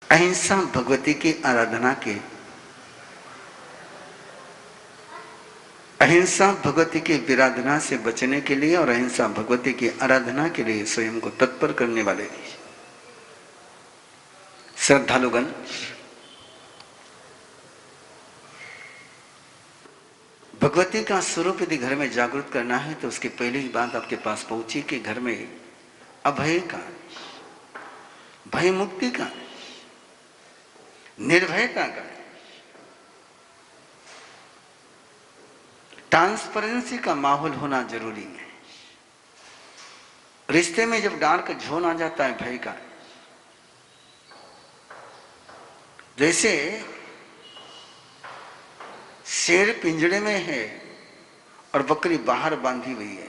अहिंसा भगवती की आराधना के, अहिंसा भगवती की विराधना से बचने के लिए और अहिंसा भगवती की आराधना के लिए स्वयं को तत्पर करने वाले श्रद्धालुगण, भगवती का स्वरूप यदि घर में जागृत करना है तो उसकी पहली ही बात आपके पास पहुंची कि घर में अभय का, भय मुक्ति का, निर्भयता का, ट्रांसपेरेंसी का माहौल होना जरूरी है। रिश्ते में जब डार्क जोन आ जाता है भय का, जैसे शेर पिंजड़े में है और बकरी बाहर बांधी हुई है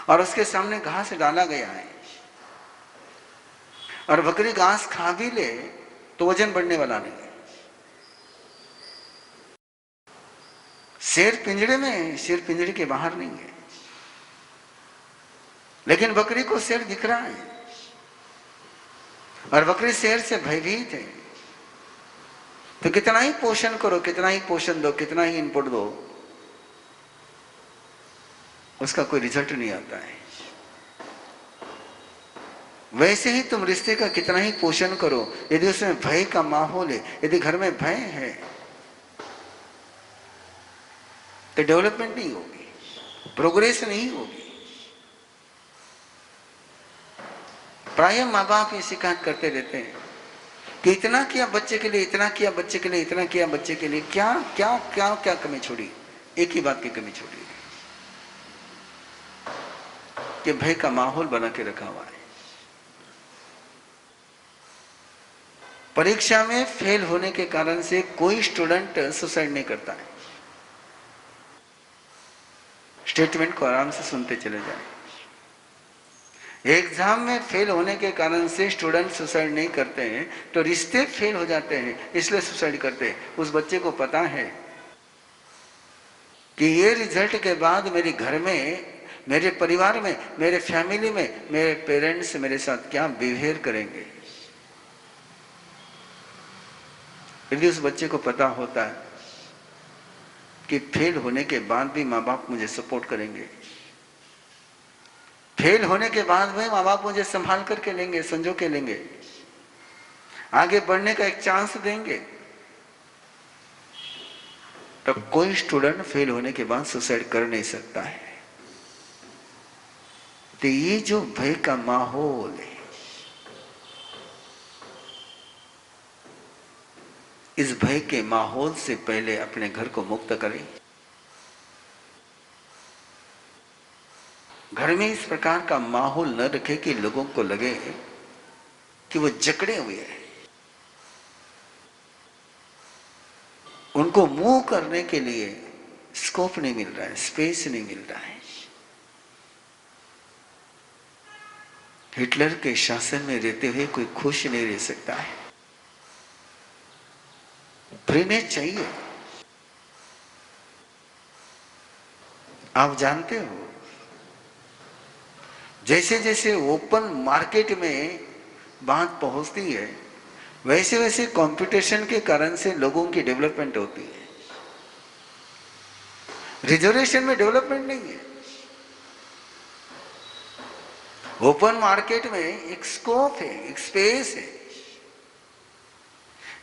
और उसके सामने घास डाला गया है और बकरी घास खा भी ले तो वजन बढ़ने वाला नहीं है। शेर पिंजड़े में है, शेर पिंजड़े के बाहर नहीं है, लेकिन बकरी को शेर दिख रहा है और बकरी शेर से भयभीत है। तो कितना ही पोषण करो, कितना ही पोषण दो, कितना ही इनपुट दो, उसका कोई रिजल्ट नहीं आता है। वैसे ही तुम रिश्ते का कितना ही पोषण करो, यदि उसमें भय का माहौल है, यदि घर में भय है तो डेवलपमेंट नहीं होगी, प्रोग्रेस नहीं होगी। प्राय माँ बाप ये शिकायत करते रहते हैं कि इतना किया बच्चे के लिए, इतना किया बच्चे के लिए, इतना किया बच्चे के लिए, क्या क्या क्या क्या कमी छोड़ी? एक ही बात की कमी छोड़ी कि भय का माहौल बना के रखा हुआ है। परीक्षा में फेल होने के कारण से कोई स्टूडेंट सुसाइड नहीं करता है। स्टेटमेंट को आराम से सुनते चले जाए। एग्जाम में फेल होने के कारण से स्टूडेंट सुसाइड नहीं करते हैं, तो रिश्ते फेल हो जाते हैं इसलिए सुसाइड करते हैं। उस बच्चे को पता है कि ये रिजल्ट के बाद मेरे घर में, मेरे परिवार में, मेरे फैमिली में, मेरे पेरेंट्स मेरे साथ क्या बिहेव करेंगे। यदि उस बच्चे को पता होता है कि फेल होने के बाद भी माँ बाप मुझे सपोर्ट करेंगे, फेल होने के बाद भी माँ बाप मुझे संभाल करके लेंगे, संजो के लेंगे, आगे बढ़ने का एक चांस देंगे, तब कोई स्टूडेंट फेल होने के बाद सुसाइड कर नहीं सकता है। तो ये जो भय का माहौल है, इस भय के माहौल से पहले अपने घर को मुक्त करें। घर में इस प्रकार का माहौल न रखे कि लोगों को लगे कि वो जकड़े हुए हैं, उनको मूव करने के लिए स्कोप नहीं मिल रहा है, स्पेस नहीं मिल रहा है। हिटलर के शासन में रहते हुए कोई खुश नहीं रह सकता है। फ्रीनेस चाहिए। आप जानते हो, जैसे जैसे ओपन मार्केट में बात पहुंचती है, वैसे वैसे कंपटीशन के कारण से लोगों की डेवलपमेंट होती है। रिजर्वेशन में डेवलपमेंट नहीं है। ओपन मार्केट में एक स्कोप है, एक स्पेस है।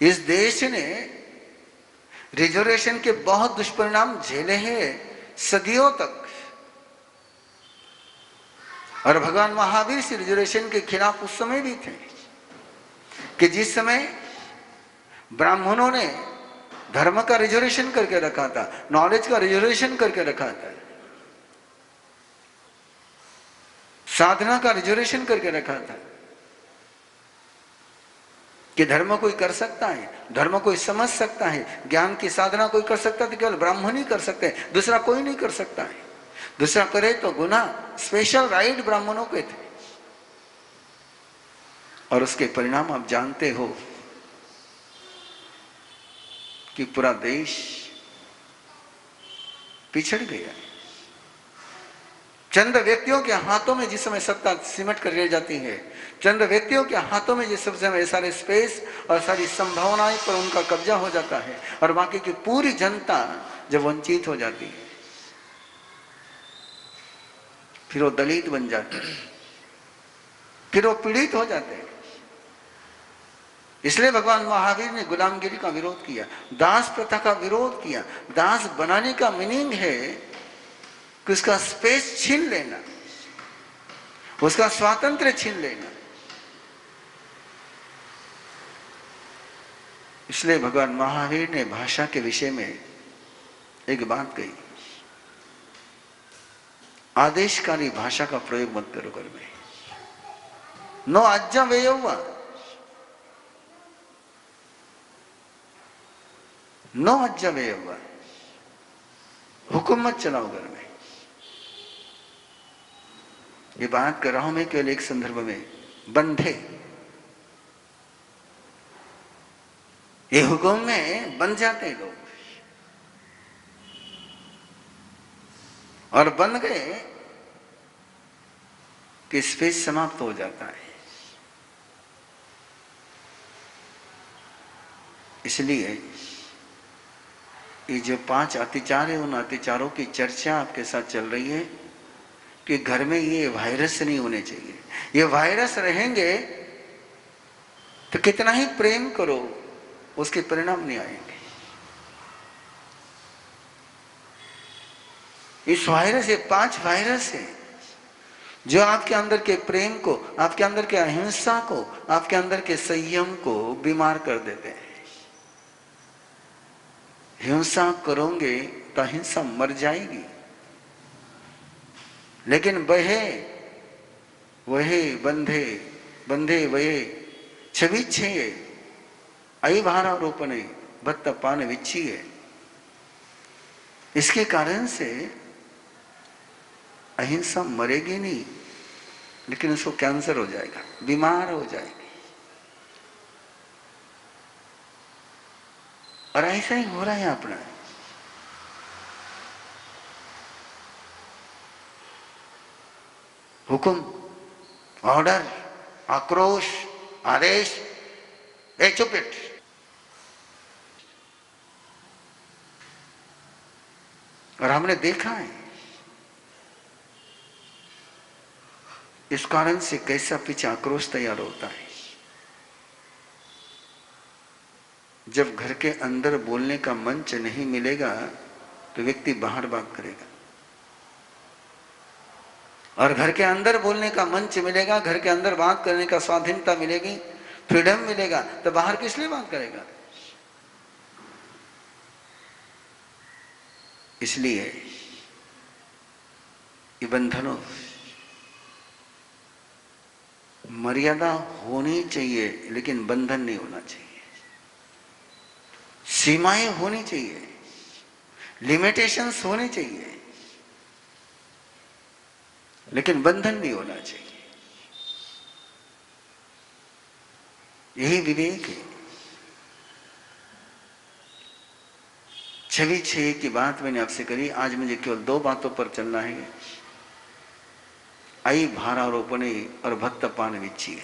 इस देश ने रिजर्वेशन के बहुत दुष्परिणाम झेले हैं सदियों तक, और भगवान महावीर से रिजर्वेशन के खिलाफ उस समय भी थे कि जिस समय ब्राह्मणों ने धर्म का रिजर्वेशन करके रखा था, नॉलेज का रिजर्वेशन करके रखा था, साधना का रिजर्वेशन करके रखा था कि धर्म कोई कर सकता है, धर्म कोई समझ सकता है, ज्ञान की साधना कोई कर सकता है तो केवल ब्राह्मण ही कर सकते हैं, दूसरा कोई नहीं कर सकता है। दूसरा करे तो गुनाह, स्पेशल राइट ब्राह्मणों के थे। और उसके परिणाम आप जानते हो कि पूरा देश पिछड़ गया। चंद व्यक्तियों के हाथों में जिस समय सत्ता सिमट कर रह जाती है, चंद व्यक्तियों के हाथों में जिस समय सारे स्पेस और सारी संभावनाएं पर उनका कब्जा हो जाता है और बाकी की पूरी जनता जब वंचित हो जाती है, फिर वो दलित बन जाते हैं, फिर वो पीड़ित हो जाते हैं। इसलिए भगवान महावीर ने गुलामगिरी का विरोध किया, दास प्रथा का विरोध किया। दास बनाने का मीनिंग है कि उसका स्पेस छीन लेना, उसका स्वातंत्र्य छीन लेना। इसलिए भगवान महावीर ने भाषा के विषय में एक बात कही, आदेशकारी भाषा का प्रयोग मत करो घर में। नो आज्ञा वेयौवा, नो आज्ञा वेयौवा, हुक्म मत चलाओ घर में। ये बात कर रहा हूं मैं केवल एक संदर्भ में, बंधे, ये हुक्म में बंध जाते हैं लोग, और बन गए कि स्पेस समाप्त हो जाता है। इसलिए ये जो 5 अत्याचार है, उन अत्याचारों की चर्चा आपके साथ चल रही है कि घर में ये वायरस नहीं होने चाहिए। ये वायरस रहेंगे तो कितना ही प्रेम करो, उसके परिणाम नहीं आएंगे। इस वायरस, ये 5 वायरस है जो आपके अंदर के प्रेम को, आपके अंदर के अहिंसा को, आपके अंदर के संयम को बीमार कर देते हैं। हिंसा करोगे तो हिंसा मर जाएगी, लेकिन बहे वहे बंधे, बंधे वहे छविच्छे अभारारोपणे भत्त पान विच्छिए। इसके कारण से अहिंसा मरेगी नहीं, लेकिन उसको कैंसर हो जाएगा, बीमार हो जाएगी। और ऐसा ही हो रहा है अपना। हुक्म, ऑर्डर, आक्रोश, आदेश, ए चुप इट। और हमने देखा है इस कारण से कैसा पीछे आक्रोश तैयार होता है। जब घर के अंदर बोलने का मंच नहीं मिलेगा तो व्यक्ति बाहर बात करेगा, और घर के अंदर बोलने का मंच मिलेगा, घर के अंदर बात करने का स्वाधीनता मिलेगी, फ्रीडम मिलेगा, तो बाहर किस लिए बात करेगा। इसलिए ये बंधनों, मर्यादा होनी चाहिए लेकिन बंधन नहीं होना चाहिए। सीमाएं होनी चाहिए, लिमिटेशंस होने चाहिए, लेकिन बंधन नहीं होना चाहिए। यही विवेक है। 6 की बात मैंने आपसे करी, आज मुझे केवल 2 बातों पर चलना है, आई भारारोपणे और भत्त पान विच्छिए।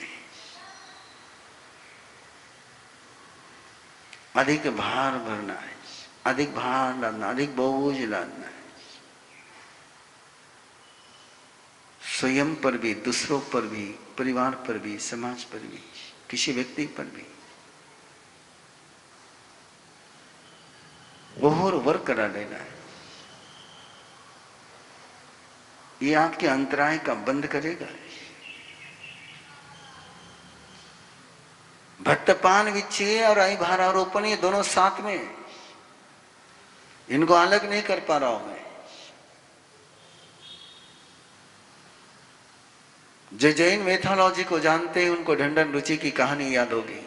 अधिक भार भरना है, अधिक भार लादना, अधिक बोझ लादना है, स्वयं पर भी, दूसरों पर भी, परिवार पर भी, समाज पर भी, किसी व्यक्ति पर भी ओवर वर्क करा लेना है। ये आपके अंतराय का बंद करेगा। भट्टपान विच्छेद और आई भारारोपण, ये दोनों साथ में, इनको अलग नहीं कर पा रहा हूं मैं। जो जैन मेथोलॉजी को जानते हैं उनको ढंढन रुचि की कहानी याद होगी।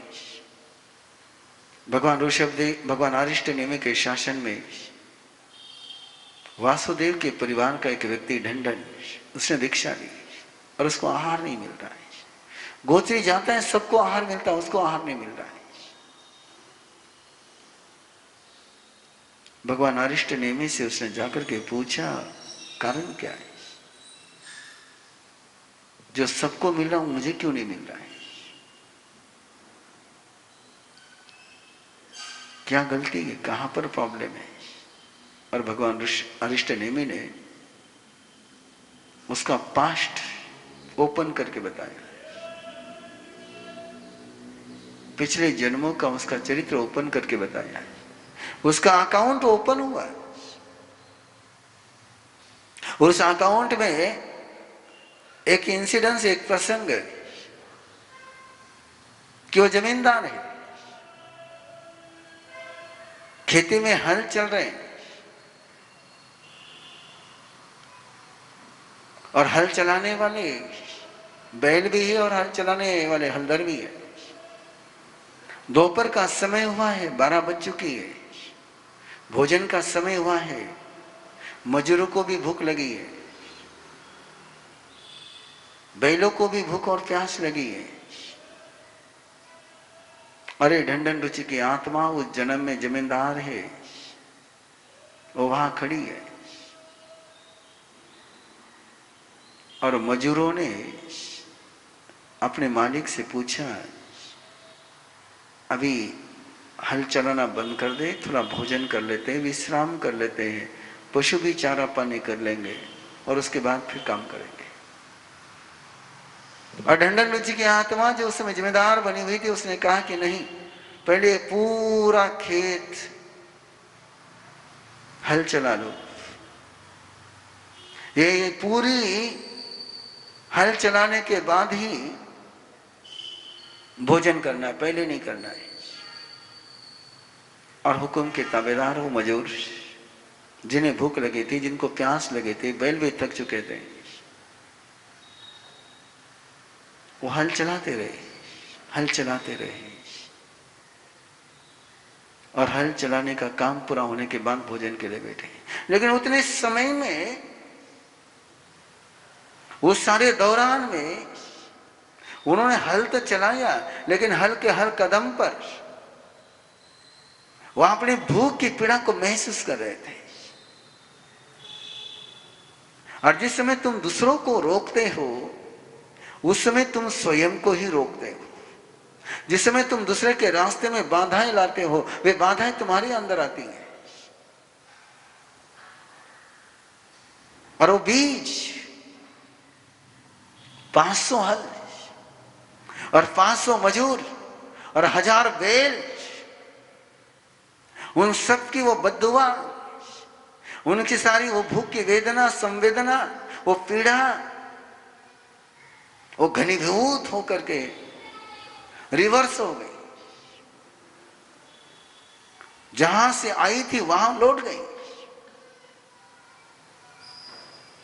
भगवान ऋषभदेव, भगवान अरिष्टनेमि के शासन में वासुदेव के परिवार का एक व्यक्ति ढंढन, उसने दीक्षा ली और उसको आहार नहीं मिल रहा है। गोत्री जाता है, सबको आहार मिलता है, उसको आहार नहीं मिल रहा है। भगवान अरिष्टनेमि से उसने जाकर के पूछा कारण क्या है। जो सबको मिल रहा हूं मुझे क्यों नहीं मिल रहा है? क्या गलती है, कहां पर प्रॉब्लम है? और भगवान अरिष्ट नेमि ने उसका पास्ट ओपन करके बताया, पिछले जन्मों का उसका चरित्र ओपन करके बताया। उसका अकाउंट ओपन हुआ। उस अकाउंट में एक इंसिडेंस, एक प्रसंग कि वो जमींदार है, खेती में हल चल रहे हैं और हल चलाने वाले बैल भी है और हल चलाने वाले हलदर भी है। दोपहर का समय हुआ है, 12 बज चुकी है, भोजन का समय हुआ है, मजदूरों को भी भूख लगी है, बैलों को भी भूख और प्यास लगी है। अरे ढंढन रुचि की आत्मा उस जन्म में जमींदार है, वो वहां खड़ी है और मजदूरों ने अपने मालिक से पूछा, अभी हल चलाना बंद कर दे, थोड़ा भोजन कर लेते हैं, विश्राम कर लेते हैं, पशु भी चारा पानी कर लेंगे और उसके बाद फिर काम करेंगे। और ढंढन रुचि की आत्मा जो उस समय जिम्मेदार बनी हुई थी, उसने कहा कि नहीं, पहले पूरा खेत हल चला लो, ये पूरी हल चलाने के बाद ही भोजन करना है, पहले नहीं करना है। और हुक्म के ताबेदार हो मजूर, जिन्हें भूख लगी थी, जिनको प्यास लगे थे, बैल भी थक चुके थे, वो हल चलाते रहे, हल चलाते रहे और हल चलाने का काम पूरा होने के बाद भोजन के लिए बैठे। लेकिन उतने समय में, उस सारे दौरान में उन्होंने हल तो चलाया, लेकिन हल के हर कदम पर वह अपनी भूख की पीड़ा को महसूस कर रहे थे। और जिस समय तुम दूसरों को रोकते हो, उस समय तुम स्वयं को ही रोकते हो। जिस समय तुम दूसरे के रास्ते में बाधाएं लाते हो, वे बाधाएं तुम्हारे अंदर आती हैं। और वो बीज 500 हल और 500 मजूर और 1000 बैल, उन सब की वो बद्दुआ, उनकी सारी वो भूख की वेदना, संवेदना, वो पीड़ा, वो घनीभूत होकर के रिवर्स हो गई। जहां से आई थी वहां लौट गई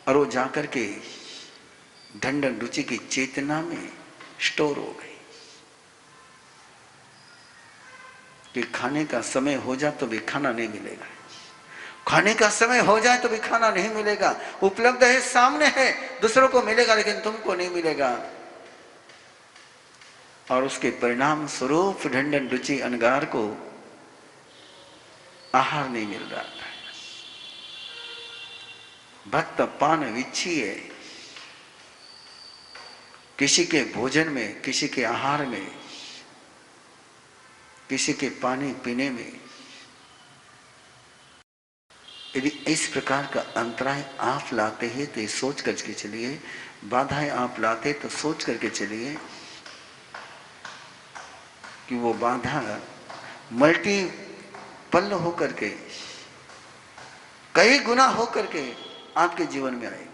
और वो जाकर के ढंढन रुचि की चेतना में स्टोर हो गई कि खाने का समय हो जाए तो भी खाना नहीं मिलेगा, खाने का समय हो जाए तो भी खाना नहीं मिलेगा, उपलब्ध है, सामने है, दूसरों को मिलेगा लेकिन तुमको नहीं मिलेगा। और उसके परिणाम स्वरूप ढंढन रुचि अनगार को आहार नहीं मिल रहा था। भक्त पान विच्छी है, किसी के भोजन में, किसी के आहार में, किसी के पानी पीने में। यदि इस प्रकार का अंतराय आप लाते हैं तो सोच करके चलिए, बाधाएं आप लाते तो सोच करके चलिए कि वो बाधा मल्टीपल होकर के, कई गुना होकर के आपके जीवन में आएगी।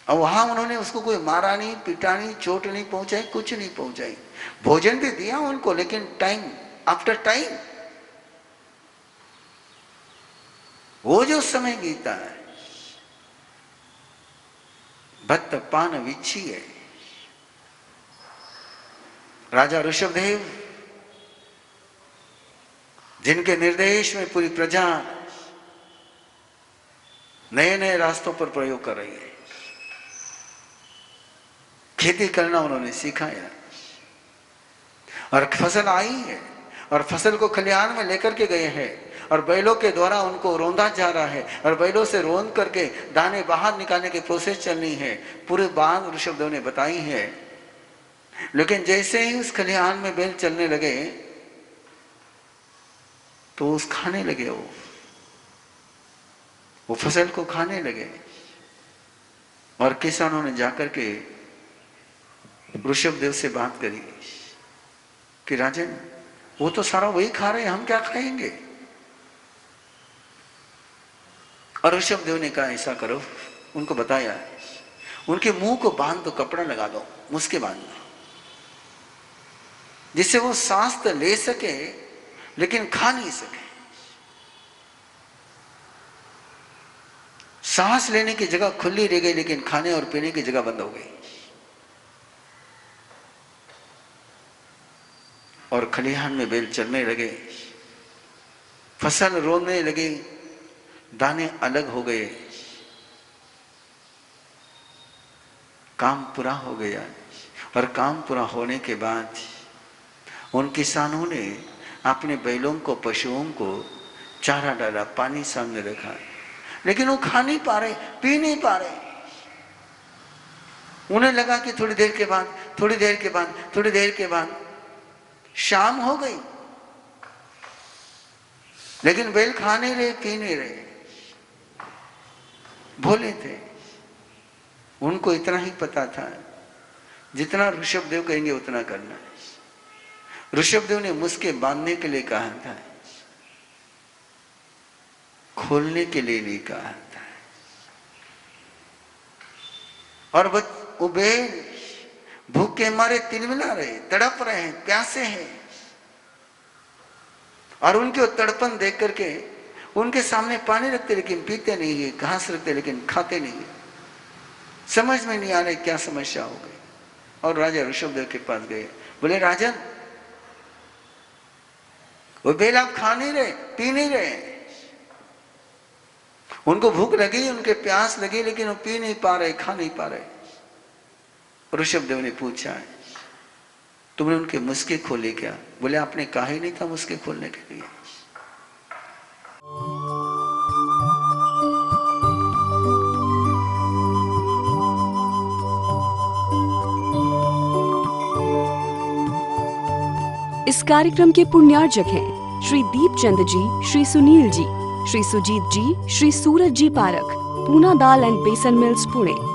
और वहां उन्होंने उसको कोई मारा नहीं, पिटा नहीं, चोट नहीं पहुंचाई, कुछ नहीं पहुंचाई, भोजन भी दिया उनको, लेकिन टाइम आफ्टर टाइम वो जो समय बीता है, भक्त पान विच्छी है। राजा ऋषभदेव, जिनके निर्देश में पूरी प्रजा नए नए रास्तों पर प्रयोग कर रही है, खेती करना उन्होंने सिखाया और फसल आई है और फसल को खलिहान में लेकर के गए हैं और बैलों के द्वारा उनको रौंदा जा रहा है और बैलों से रौंद करके दाने बाहर निकालने की प्रोसेस चलनी है। पूरे बात ऋषभदेव ने बताई है। लेकिन जैसे ही उस खलिहान में बैल चलने लगे तो उस खाने लगे, वो फसल को खाने लगे। और किसानों ने जाकर के ऋषभदेव से बात करी कि राजन, वो तो सारा वही खा रहे हैं, हम क्या खाएंगे। और ऋषभदेव ने कहा ऐसा करो, उनको बताया, उनके मुंह को बांध दो, कपड़ा लगा दो, मुस्के बांध दो, जिससे वो सांस तो ले सके लेकिन खा नहीं सके। सांस लेने की जगह खुली रह गई लेकिन खाने और पीने की जगह बंद हो गई। और खलिहान में बैल चलने लगे, फसल रोने लगी, दाने अलग हो गए, काम पूरा हो गया। और काम पूरा होने के बाद उन किसानों ने अपने बैलों को, पशुओं को चारा डाला, पानी सामने रखा, लेकिन वो खा नहीं पा रहे, पी नहीं पा रहे। उन्हें लगा कि थोड़ी देर के बाद, थोड़ी देर के बाद, थोड़ी देर के बाद शाम हो गई, लेकिन बैल खा नहीं रहे, पी नहीं रहे। भोले थे, उनको इतना ही पता था जितना ऋषभदेव कहेंगे उतना करना है। ऋषभदेव ने मुस्के बांधने के लिए कहा था, खोलने के लिए नहीं कहा था। और वो बैल भूख के मारे तिलमिला रहे, तड़प रहे हैं, प्यासे हैं। और उनके तड़पन देख करके उनके सामने पानी रखते लेकिन पीते नहीं है, घास रखते लेकिन खाते नहीं है। समझ में नहीं आ रही क्या समस्या हो गई। और राजा ऋषभदेव के पास गए, बोले राजन, वो बैल आप खा नहीं रहे, पी नहीं रहे, उनको भूख लगी, उनके प्यास लगी, लेकिन वो पी नहीं पा रहे, खा नहीं पा रहे। ऋषभदेव ने पूछा, तुमने उनके मुस्के खोले क्या? बोले आपने कहा ही नहीं था मुस्के खोलने के लिए। इस कार्यक्रम के पुण्यार्जक हैं श्री दीपचंद जी, श्री सुनील जी, श्री सुजीत जी, श्री सूरज जी पारख, पूना दाल एंड बेसन मिल्स, पुणे।